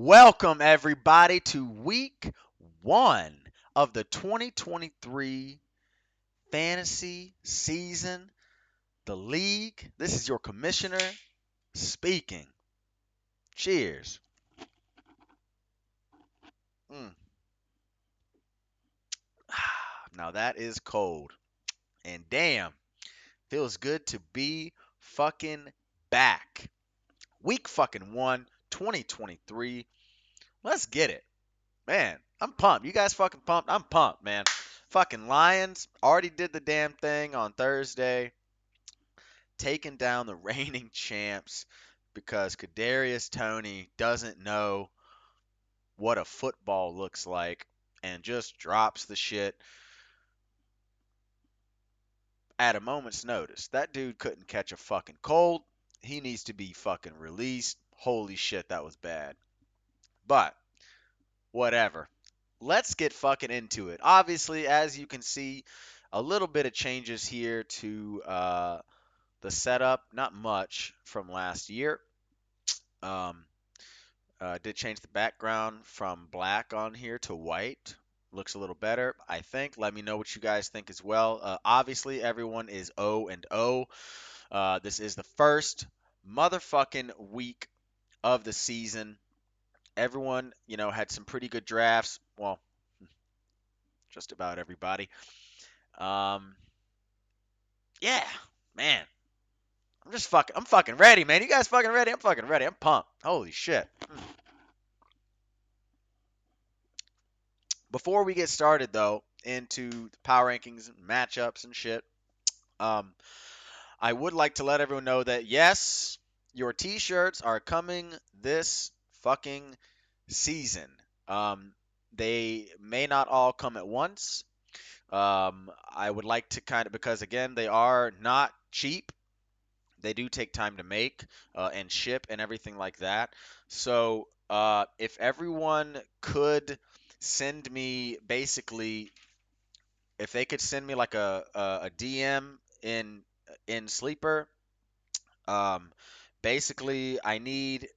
Welcome, everybody, to week one of the 2023 fantasy season, the league. This is your commissioner speaking. Cheers. Mm. Now that is cold. And damn, feels good to be fucking back. Week fucking one, 2023. Let's get it. Man, I'm pumped. You guys fucking pumped? I'm pumped, man. Fucking Lions already did the damn thing on Thursday, taking down the reigning champs because Kadarius Toney doesn't know what a football looks like and just drops the shit at a moment's notice. That dude couldn't catch a fucking cold. He needs to be fucking released. Holy shit, that was bad. But whatever. Let's get fucking into it. Obviously, as you can see, a little bit of changes here to the setup. Not much from last year. Um, did change the background from black on here to white. Looks a little better, I think. Let me know what you guys think as well. Obviously, everyone is O and O. This is the first motherfucking week of the season. Everyone, had some pretty good drafts. Well, just about everybody. Um, yeah, man. I'm fucking ready, man. You guys fucking ready? I'm fucking ready. I'm pumped. Holy shit. Before we get started, though, into the power rankings and matchups and shit, um, I would like to let everyone know that yes, your T-shirts are coming this fucking season. Um, they may not all come at once. I would like to kind of because again they are not cheap. They do take time to make and ship and everything like that. So if everyone could send me basically, if they could send me like a DM in Sleeper, um, basically I need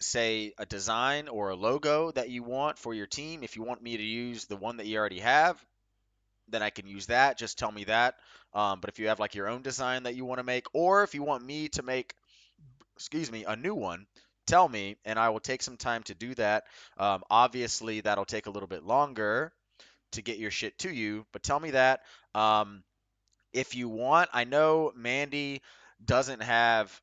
say a design or a logo that you want for your team. If you want me to use the one that you already have, then I can use that. Just tell me that. But if you have like your own design that you want to make, or if you want me to make a new one, tell me, and I will take some time to do that. Obviously, that'll take a little bit longer to get your shit to you, but tell me that. Um, if you want, I know Mandy doesn't have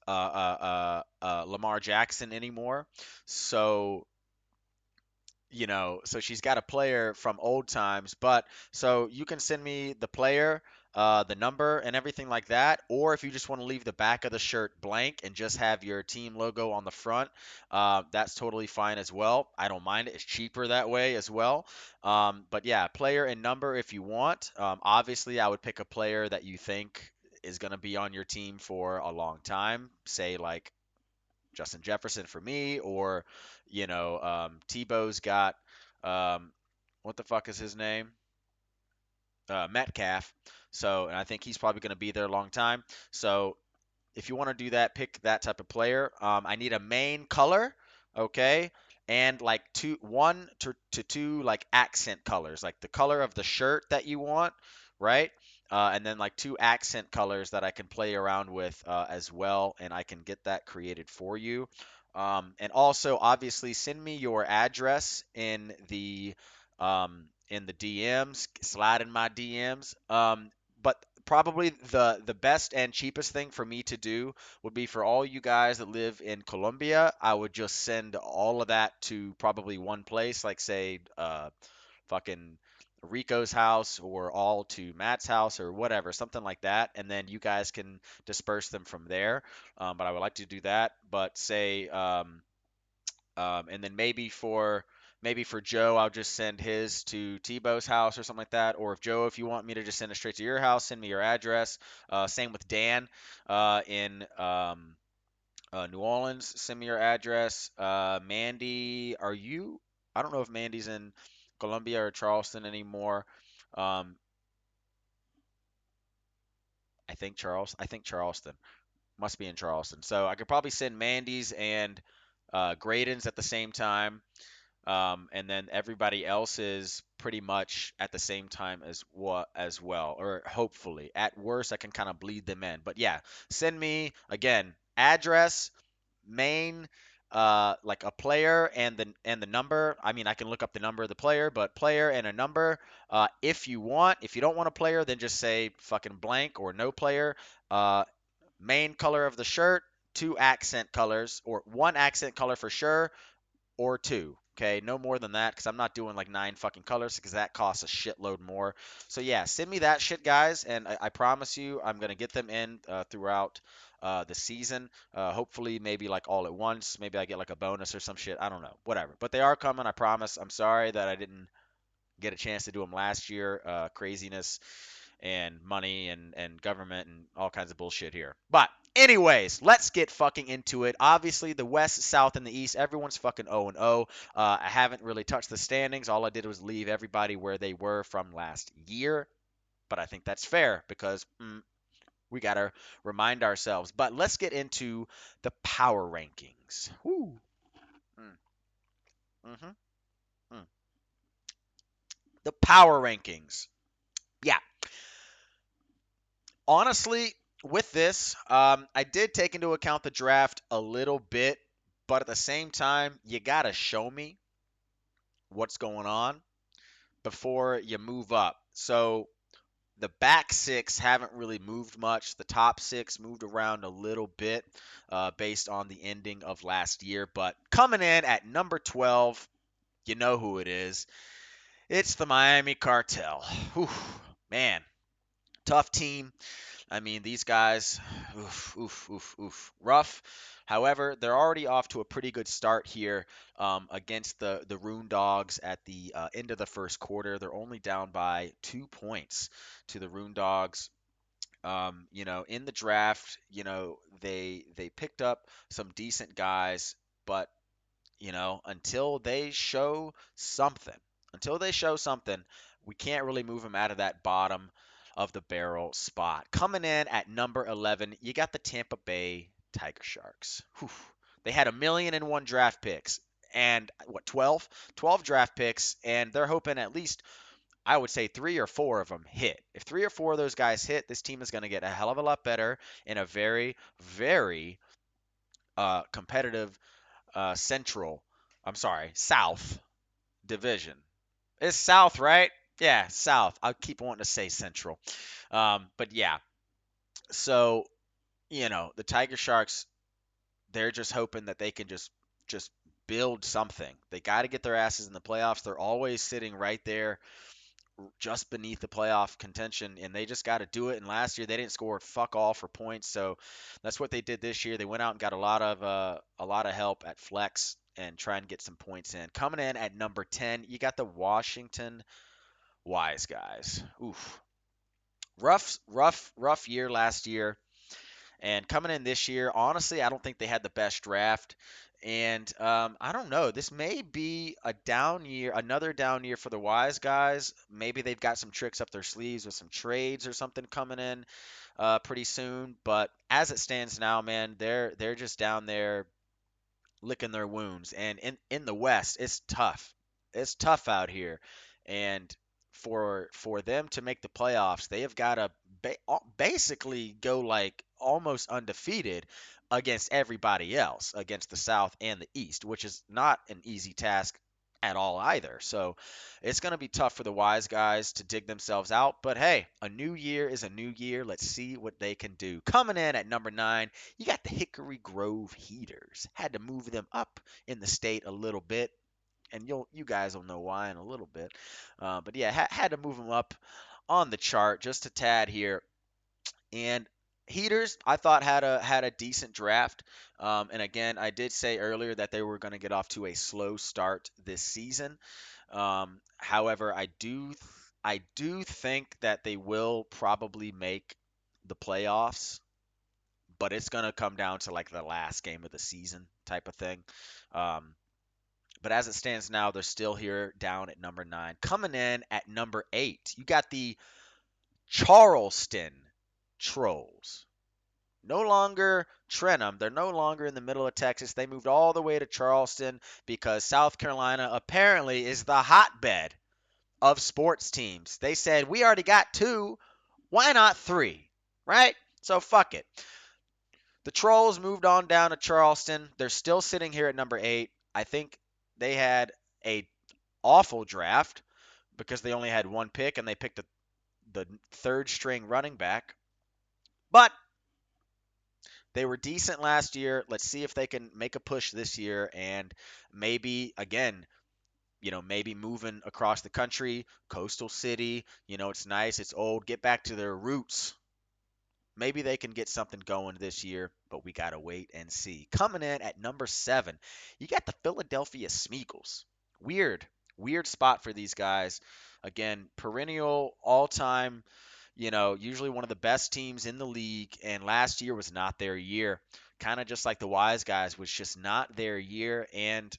Lamar Jackson anymore, so so she's got a player from old times, but so you can send me the player, the number, and everything like that. Or if you just want to leave the back of the shirt blank and just have your team logo on the front, that's totally fine as well. I don't mind it. It's cheaper that way as well. But yeah, player and number if you want. Obviously, I would pick a player that you think is going to be on your team for a long time. Say like Justin Jefferson for me, or Tebow's got what the fuck is his name? Metcalf. So, and I think he's probably going to be there a long time. So, if you want to do that, pick that type of player. I need a main color, okay, and like one to two like accent colors, like the color of the shirt that you want, right? And then like two accent colors that I can play around with as well, and I can get that created for you. And also, obviously, send me your address in the DMs, slide in my DMs. But probably the best and cheapest thing for me to do would be for all you guys that live in Colombia. I would just send all of that to probably one place, like say fucking Rico's house or all to Matt's house or whatever, something like that, and then you guys can disperse them from there. But I would like to do that. But say and then maybe for Joe, I'll just send his to Tebow's house or something like that. Or if Joe, if you want me to just send it straight to your house, send me your address. Same with Dan in New Orleans. Send me your address. Mandy, are you? I don't know if Mandy's in Columbia or Charleston anymore. Um, I think Charleston must be in Charleston. So I could probably send Mandy's and Graydon's at the same time. And then everybody else is pretty much at the same time as well, or hopefully. At worst, I can kind of bleed them in. But yeah, send me again address, main, like a player and the number. I mean, I can look up the number of the player, but player and a number. If you want, if you don't want a player, then just say fucking blank or no player. Uh, Main color of the shirt, two accent colors, or one accent color for sure, or two. Okay, no more than that because I'm not doing like 9 fucking colors because that costs a shitload more. So yeah, send me that shit, guys, and I promise you I'm gonna get them in throughout the season. Hopefully, maybe like all at once. Maybe I get like a bonus or some shit. I don't know, whatever. But they are coming. I promise. I'm sorry that I didn't get a chance to do them last year. Craziness and money and government and all kinds of bullshit here. But anyways, let's get fucking into it. Obviously, the West, South, and the East, everyone's fucking 0 and 0. I haven't really touched the standings. All I did was leave everybody where they were from last year. But I think that's fair because we got to remind ourselves. But let's get into the power rankings. Woo. Mm, hmm mm. The power rankings. Yeah, honestly, with this, I did take into account the draft a little bit, but at the same time, you gotta show me what's going on before you move up. So the back six haven't really moved much. The top six moved around a little bit based on the ending of last year, but coming in at number 12, you know who it is. It's the Miami Cartel. Whew, man, tough team. I mean, these guys, oof, oof, oof, oof, rough. However, they're already off to a pretty good start here against the Rune Dogs at the end of the first quarter. They're only down by 2 points to the Rune Dogs. In the draft, they picked up some decent guys, but until they show something, we can't really move them out of that bottom of the barrel spot. Coming in at number 11, you got the Tampa Bay Tiger Sharks. Whew. They had 1,000,001 draft picks and what, 12? 12 draft picks, and they're hoping at least, I would say, 3 or 4 of them hit. If 3 or 4 of those guys hit, this team is going to get a hell of a lot better in a very, very competitive Central, I'm sorry, South Division. It's South, right? Yeah, South. I keep wanting to say Central. But yeah, so, the Tiger Sharks, they're just hoping that they can just build something. They got to get their asses in the playoffs. They're always sitting right there just beneath the playoff contention, and they just got to do it. And last year they didn't score fuck all for points, so that's what they did this year. They went out and got a lot of help at flex and try and get some points in. Coming in at number 10, you got the Washington Wise Guys. Oof, rough year last year. And coming in this year, honestly, I don't think they had the best draft. And I don't know. This may be a down year, another down year for the Wise Guys. Maybe they've got some tricks up their sleeves with some trades or something coming in pretty soon. But as it stands now, man, they're just down there licking their wounds. And in the West, it's tough. It's tough out here, and for them to make the playoffs, they have got to basically go like almost undefeated against everybody else, against the South and the East, which is not an easy task at all either. So it's going to be tough for the Wise Guys to dig themselves out. But hey, a new year is a new year. Let's see what they can do. Coming in at number 9, you got the Hickory Grove Heaters. Had to move them up in the state a little bit, and you guys will know why in a little bit. But yeah, had to move them up on the chart just a tad here. And Heaters, I thought had a decent draft. And again, I did say earlier that they were going to get off to a slow start this season. However, I do think that they will probably make the playoffs, but it's gonna come down to like the last game of the season type of thing. Um, but as it stands now, they're still here down at number 9. Coming in at number 8, you got the Charleston Trolls. no longer Trenton. They're no longer in the middle of Texas. They moved all the way to Charleston because South Carolina apparently is the hotbed of sports teams. They said, we already got two. Why not three? Right? So fuck it. The Trolls moved on down to Charleston. They're still sitting here at number 8. I think they had a awful draft because they only had one pick and they picked the third string running back. But they were decent last year. Let's see if they can make a push this year and maybe again, maybe moving across the country, coastal city, it's nice, it's old, get back to their roots. Maybe they can get something going this year, but we got to wait and see. Coming in at number 7, you got the Philadelphia Smeagol's. Weird, weird spot for these guys. Again, perennial, all time, usually one of the best teams in the league, and last year was not their year. Kind of just like the Wise Guys, was just not their year, and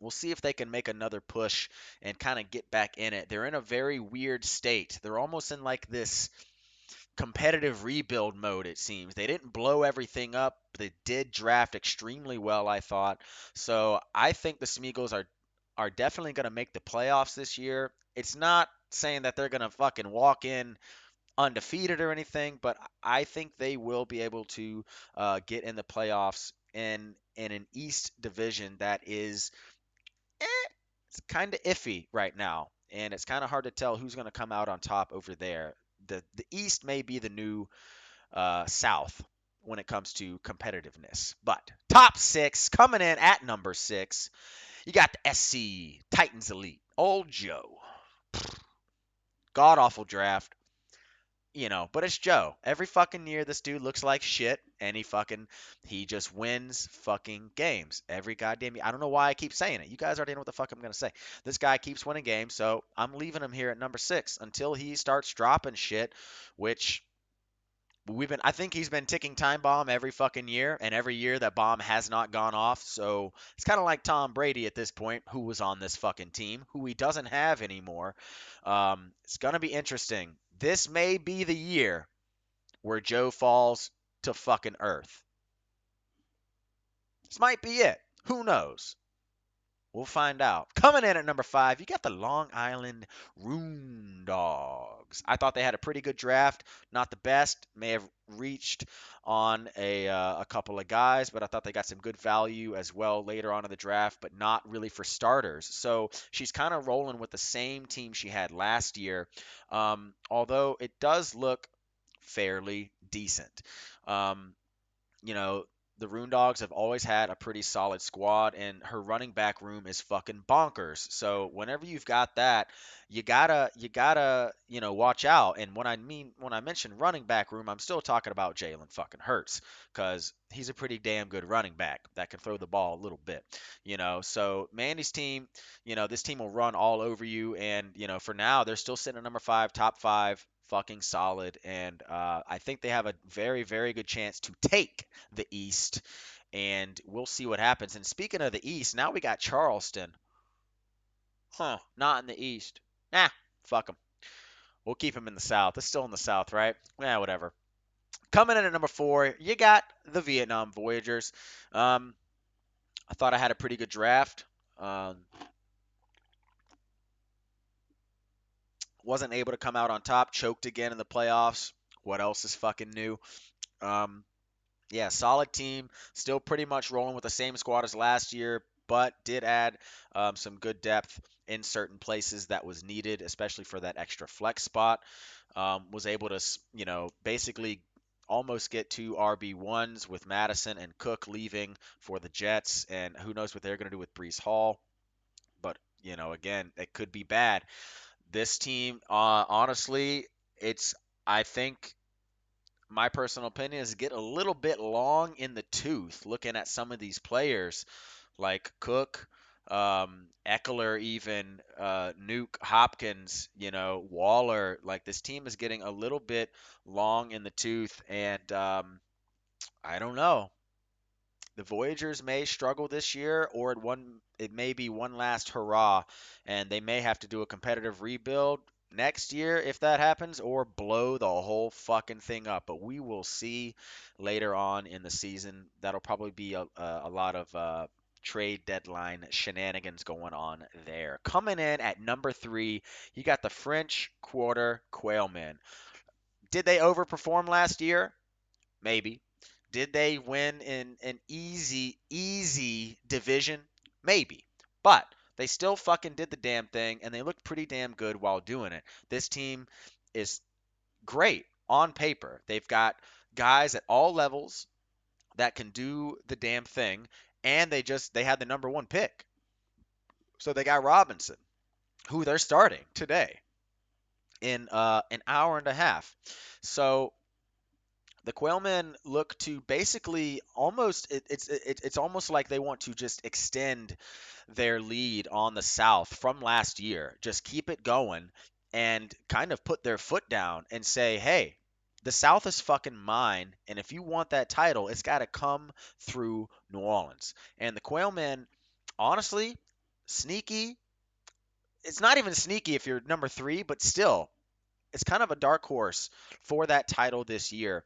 we'll see if they can make another push and kind of get back in it. They're in a very weird state. They're almost in like this competitive rebuild mode, it seems. They didn't blow everything up. They did draft extremely well, I thought. So I think the Smeagol's are definitely going to make the playoffs this year. It's not saying that they're going to fucking walk in undefeated or anything, but I think they will be able to get in the playoffs in an East division that is it's kind of iffy right now, and it's kind of hard to tell who's going to come out on top over there. The East may be the new South when it comes to competitiveness. But top 6 coming in at number 6, you got the SC Titans Elite. Old Joe, god awful draft. But it's Joe. Every fucking year, this dude looks like shit, and he just wins fucking games every goddamn year. I don't know why I keep saying it. You guys already know what the fuck I'm gonna say. This guy keeps winning games, so I'm leaving him here at number 6 until he starts dropping shit, which I think he's been ticking time bomb every fucking year, and every year that bomb has not gone off. So it's kind of like Tom Brady at this point, who was on this fucking team, who he doesn't have anymore. It's gonna be interesting. This may be the year where Joe falls to fucking earth. This might be it. Who knows? We'll find out. Coming in at number 5, you got the Long Island Roon Dogs. I thought they had a pretty good draft. Not the best. May have reached on a couple of guys, but I thought they got some good value as well later on in the draft, but not really for starters. So she's kind of rolling with the same team she had last year, although it does look fairly decent. Um, you know, the Rune Dogs have always had a pretty solid squad, and her running back room is fucking bonkers. So whenever you've got that, you gotta watch out. And when I mention running back room, I'm still talking about Jalen fucking Hurts because he's a pretty damn good running back that can throw the ball a little bit. So Mandy's team, this team will run all over you, and for now they're still sitting at number 5, top 5, fucking solid, and I think they have a very, very good chance to take the East, and we'll see what happens. And speaking of the East, now we got Charleston. Huh, not in the East. Nah, fuck them. We'll keep them in the South. It's still in the South, right? Yeah, whatever. Coming in at number 4, you got the Vietnam Voyagers. I thought I had a pretty good draft. Wasn't able to come out on top. Choked again in the playoffs. What else is fucking new? Um, Yeah, solid team. Still pretty much rolling with the same squad as last year, but did add some good depth in certain places that was needed, especially for that extra flex spot. Was able to, basically almost get 2 RB1s with Madison and Cook leaving for the Jets, and who knows what they're going to do with Brees Hall. But, again, it could be bad. This team, honestly, I think my personal opinion is get a little bit long in the tooth looking at some of these players like Cook, Eckler, even Nuke, Hopkins, Waller. Like this team is getting a little bit long in the tooth, and I don't know. The Voyagers may struggle this year, or it may be one last hurrah, and they may have to do a competitive rebuild. next year if that happens, or blow the whole fucking thing up. But we will see later on in the season. That'll probably be a lot of trade deadline shenanigans going on there. Coming in at number three, you got the French Quarter Quailmen. Did they overperform last year? Maybe. Did they win in an easy division? Maybe. But they still fucking did the damn thing, and they looked pretty damn good while doing it. This team is great on paper. They've got guys at all levels that can do the damn thing, and they had the number one pick. So they got Robinson, who they're starting today in an hour and a half. So the Quailmen look to basically almost it's almost like they want to just extend their lead on the South from last year. Just keep it going and kind of put their foot down and say, "Hey, the South is fucking mine, and if you want that title, it's got to come through New Orleans." And the Quailmen, honestly, sneaky. It's not even sneaky if you're number 3, but still, it's kind of a dark horse for that title this year.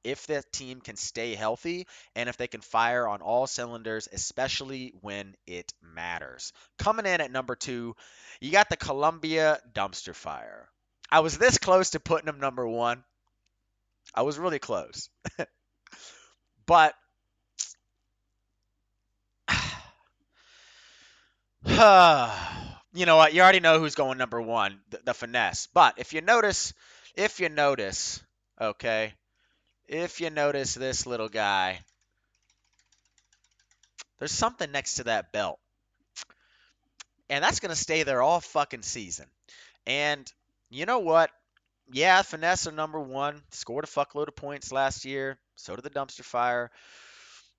If the team can stay healthy and if they can fire on all cylinders, especially when it matters. Coming in at number 2, you got the Columbia Dumpster Fire. I was this close to putting them number 1. I was really close. But you know what? You already know who's going number 1, the Finesse. But if you notice, okay, if you notice this little guy, there's something next to that belt. And that's going to stay there all fucking season. And you know what? Yeah, Finesse are number 1. Scored a fuckload of points last year. So did the Dumpster Fire.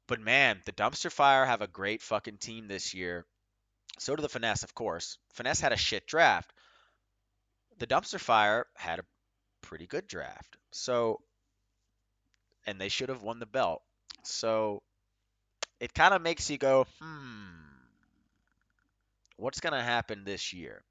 But man, the Dumpster Fire have a great fucking team this year. So did the Finesse, of course. Finesse had a shit draft. The Dumpster Fire had a pretty good draft. So, and they should have won the belt. So it kind of makes you go, what's going to happen this year?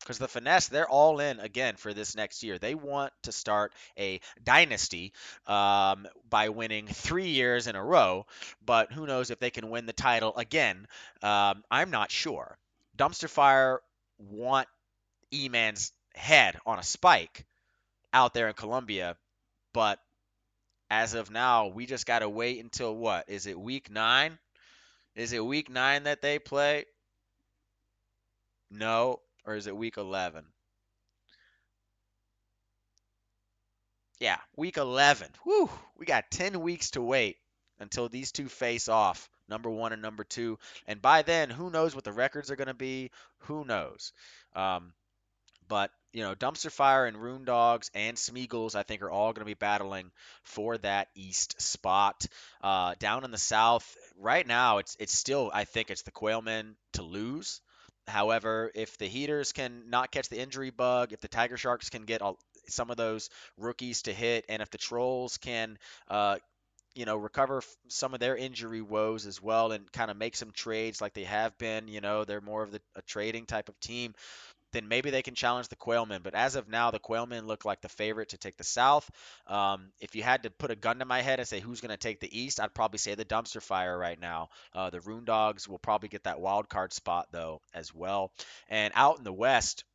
Because the Finesse, they're all in again for this next year. They want to start a dynasty by winning 3 years in a row, but who knows if they can win the title again? I'm not sure. Dumpster Fire want E-Man's head on a spike out there in Columbia, but as of now, we just got to wait until what? Is it week 9? Is it week 9 that they play? No. Or is it week 11? Yeah, week 11. Whew, we got 10 weeks to wait until these two face off, number 1 and number 2. And by then, who knows what the records are going to be? Who knows? Um, but, Dumpster Fire and Rune Dogs and Smeagol's, I think, are all going to be battling for that East spot. Down in the South, right now, it's still, I think, it's the Quailmen to lose. However, if the Heaters can not catch the injury bug, if the Tiger Sharks can get some of those rookies to hit, and if the Trolls can, recover some of their injury woes as well and kind of make some trades like they have been, they're more of a trading type of team, then maybe they can challenge the Quailmen. But as of now, the Quailmen look like the favorite to take the South. If you had to put a gun to my head and say who's going to take the East, I'd probably say the Dumpster Fire right now. The Rune Dogs will probably get that wild card spot though as well. And out in the West,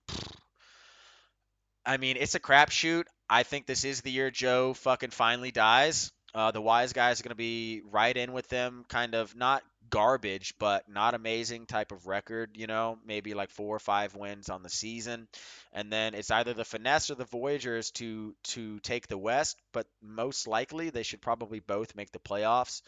I mean, it's a crapshoot. I think this is the year Joe fucking finally dies. The wise guys are going to be right in with them, kind of not garbage, but not amazing type of record, maybe like 4 or 5 wins on the season. And then it's either the Finesse or the Voyagers to take the West, but most likely they should probably both make the playoffs.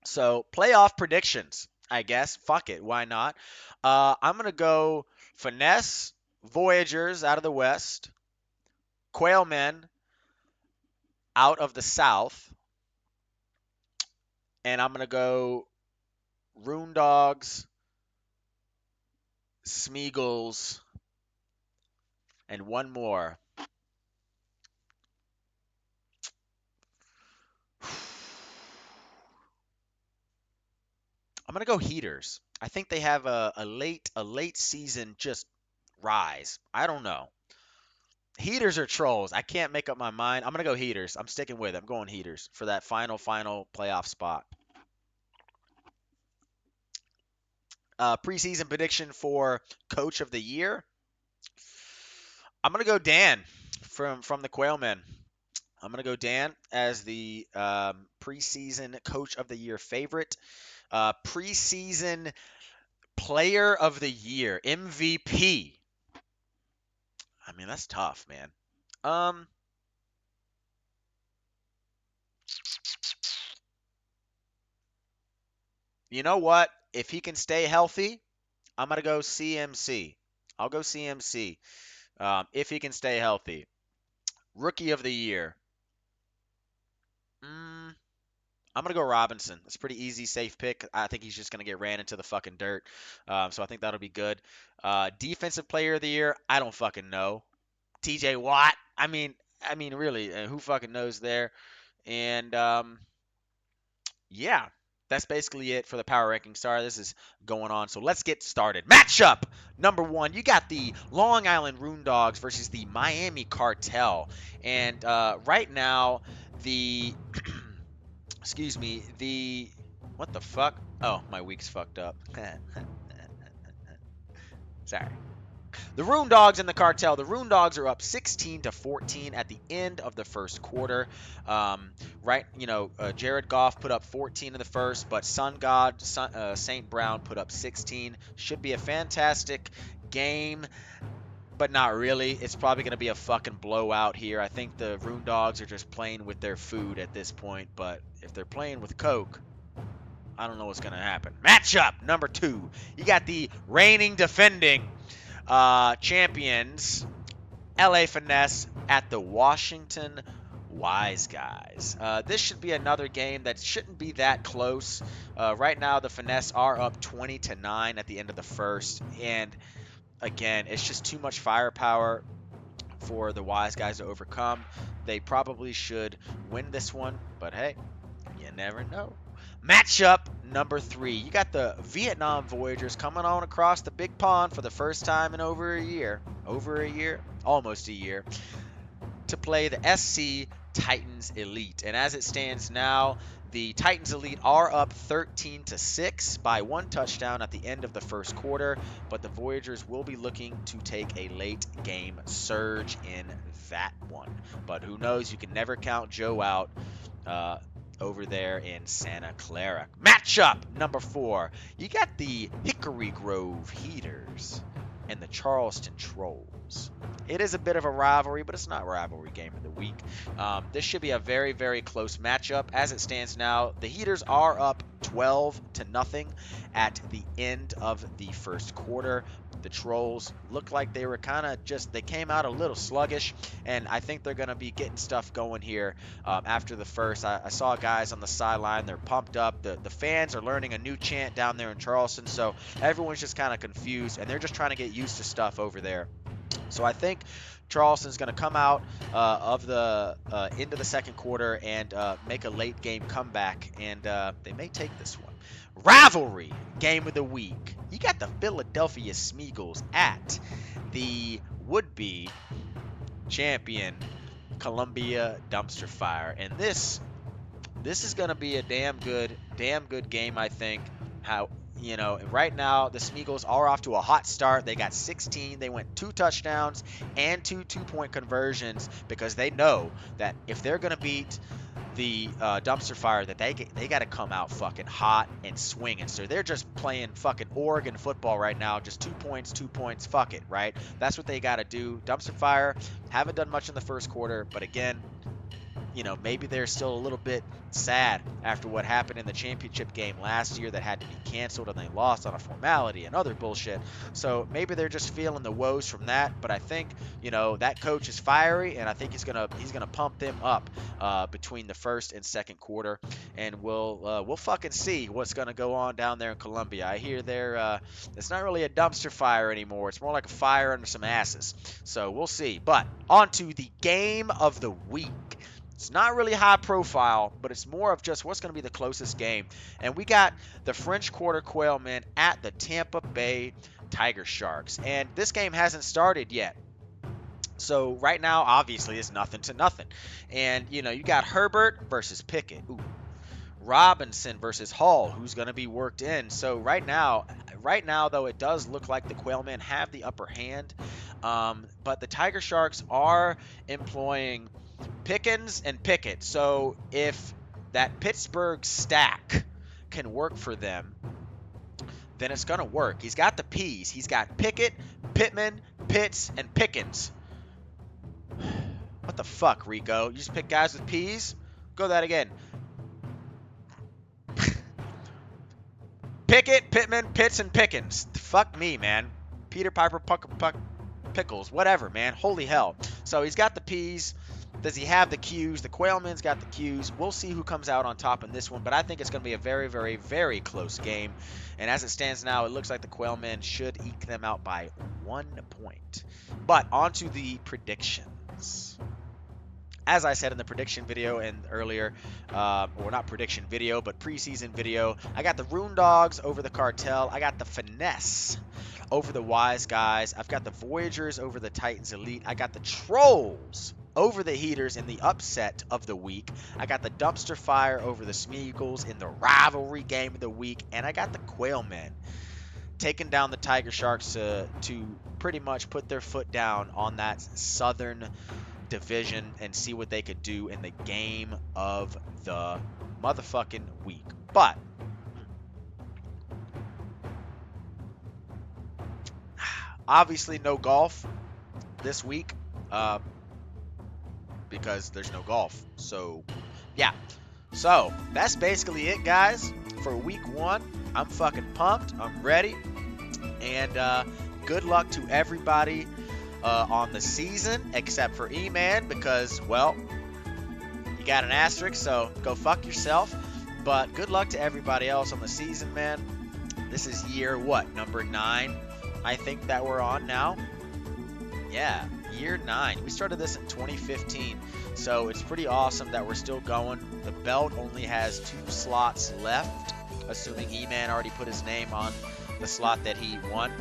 So playoff predictions, I guess. Fuck it, why not? I'm going to go Finesse, Voyagers out of the West. Quailmen out of the South, and I'm gonna go Rune Dogs, Smeagol's, and one more. I'm gonna go Heaters. I think they have a late season just Rise. I don't know. Heaters or Trolls? I can't make up my mind. I'm gonna go Heaters. I'm sticking with it. I'm going Heaters for that final playoff spot. Preseason prediction for Coach of the Year. I'm gonna go Dan from the Quailmen. I'm gonna go Dan as the preseason Coach of the Year favorite. Preseason Player of the Year MVP. I mean, that's tough, man. Um, you know what? If he can stay healthy, I'm gonna go CMC. I'll go CMC if he can stay healthy. Rookie of the year. Mm, I'm gonna go Robinson. It's a pretty easy, safe pick. I think he's just gonna get ran into the fucking dirt. So I think that'll be good. Defensive player of the year. I don't fucking know. TJ Watt. I mean, really, who fucking knows there? And yeah, that's basically it for the power ranking star. This is going on, so let's get started. Matchup number one, you got the Long Island Rune Dogs versus the Miami Cartel, and right now the excuse me, the what the fuck? Oh, my week's fucked up. Sorry. The Rune Dogs and the Cartel. The Rune Dogs are up 16-14 at the end of the first quarter. Right, Jared Goff put up 14 in the first, but Sun God St. Brown put up 16. Should be a fantastic game, but not really. It's probably going to be a fucking blowout here. I think the Rune Dogs are just playing with their food at this point, but if they're playing with Coke, I don't know what's going to happen. Matchup number two. You got the reigning defending champions, LA Finesse at the Washington Wise Guys. This should be another game that shouldn't be that close. Right now, the Finesse are up 20-9 at the end of the first, and again, it's just too much firepower for the Wise Guys to overcome. They probably should win this one, but hey, you never know. Matchup number three. You got the Vietnam Voyagers coming on across the big pond for the first time in over a year. Over a year? Almost a year. To play the SC Titans Elite. And as it stands now, the Titans Elite are up 13-6 by one touchdown at the end of the first quarter, but the Voyagers will be looking to take a late game surge in that one. But who knows? You can never count Joe out. Over there in Santa Clara. Matchup number four. You got the Hickory Grove Heaters and the Charleston Trolls. It is a bit of a rivalry, but it's not a rivalry game of the week. This should be a very, very close matchup. As it stands now, the Heaters are up 12-0 at the end of the first quarter. The Trolls look like they were they came out a little sluggish, and I think they're going to be getting stuff going here after the first. I saw guys on the sideline. They're pumped up. The fans are learning a new chant down there in Charleston, so everyone's just kind of confused, and they're just trying to get used to stuff over there. So I think Charleston's going to come out of the into the second quarter and make a late game comeback, and they may take this one. Rivalry game of the week. You got the Philadelphia Smeagol's at the would-be champion Columbia Dumpster Fire, and this is going to be a damn good game, I think. Right now the Smeagol's are off to a hot start. They got 16. They went 2 touchdowns and 2 two-point conversions because they know that if they're going to beat the Dumpster Fire, that they got to come out fucking hot and swinging. So they're just playing fucking Oregon football right now. Just 2 points, fuck it, right? That's what they got to do. Dumpster Fire haven't done much in the first quarter, but again, maybe they're still a little bit sad after what happened in the championship game last year that had to be canceled and they lost on a formality and other bullshit. So maybe they're just feeling the woes from that. But I think, that coach is fiery, and I think he's gonna pump them up between the first and second quarter, and we'll fucking see what's gonna go on down there in Columbia. I hear it's not really a dumpster fire anymore. It's more like a fire under some asses. So we'll see. But on to the game of the week. It's not really high profile, but it's more of just what's going to be the closest game. And we got the French Quarter Quailmen at the Tampa Bay Tiger Sharks. And this game hasn't started yet. So right now, obviously, it's nothing to nothing. And, you got Herbert versus Pickett. Ooh. Robinson versus Hall, who's going to be worked in. So right now, though, it does look like the Quailmen have the upper hand. But the Tiger Sharks are employing Pickens and Pickett. So if that Pittsburgh stack can work for them, then it's going to work. He's got the P's. He's got Pickett, Pittman, Pitts, and Pickens. What the fuck, Rico? You just pick guys with P's? Go that again. Pickett, Pittman, Pitts, and Pickens. Fuck me, man. Peter Piper, Pickles, whatever, man. Holy hell. So he's got the P's. Does he have the Q's? The Quailmen's got the Q's. We'll see who comes out on top in this one, but I think it's going to be a very, very, very close game. And as it stands now, it looks like the Quailmen should eke them out by 1 point. But on to the predictions. As I said in the prediction video and earlier, or not prediction video, but preseason video, I got the Rune Dogs over the Cartel. I got the Finesse over the Wise Guys. I've got the Voyagers over the Titans Elite. I got the Trolls over the Heaters in the upset of the week. I got the Dumpster Fire over the Smeagol's in the rivalry game of the week. And I got the Quailmen taking down the Tiger Sharks to pretty much put their foot down on that Southern division and see what they could do in the game of the motherfucking week. But obviously no golf this week because there's no golf. So yeah, so that's basically it, guys, for week 1. I'm fucking pumped. I'm ready. And good luck to everybody on the season, except for E-Man, because, well, you got an asterisk, so go fuck yourself. But good luck to everybody else on the season, man. This is year, number 9, I think, that we're on now. Yeah, year 9. We started this in 2015, so it's pretty awesome that we're still going. The belt only has 2 slots left, assuming E-Man already put his name on the slot that he won.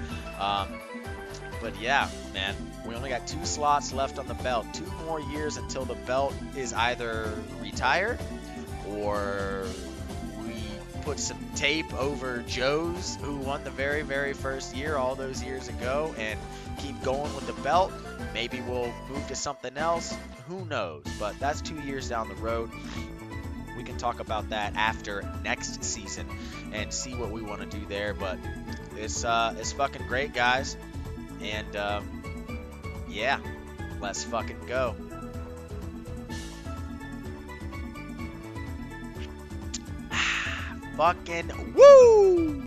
But yeah, man, we only got 2 slots left on the belt. 2 more years until the belt is either retired or we put some tape over Joe's, who won the very, very first year all those years ago, and keep going with the belt. Maybe we'll move to something else. Who knows? But that's 2 years down the road. We can talk about that after next season and see what we want to do there. But it's fucking great, guys. And, yeah, let's fucking go. Fucking woo!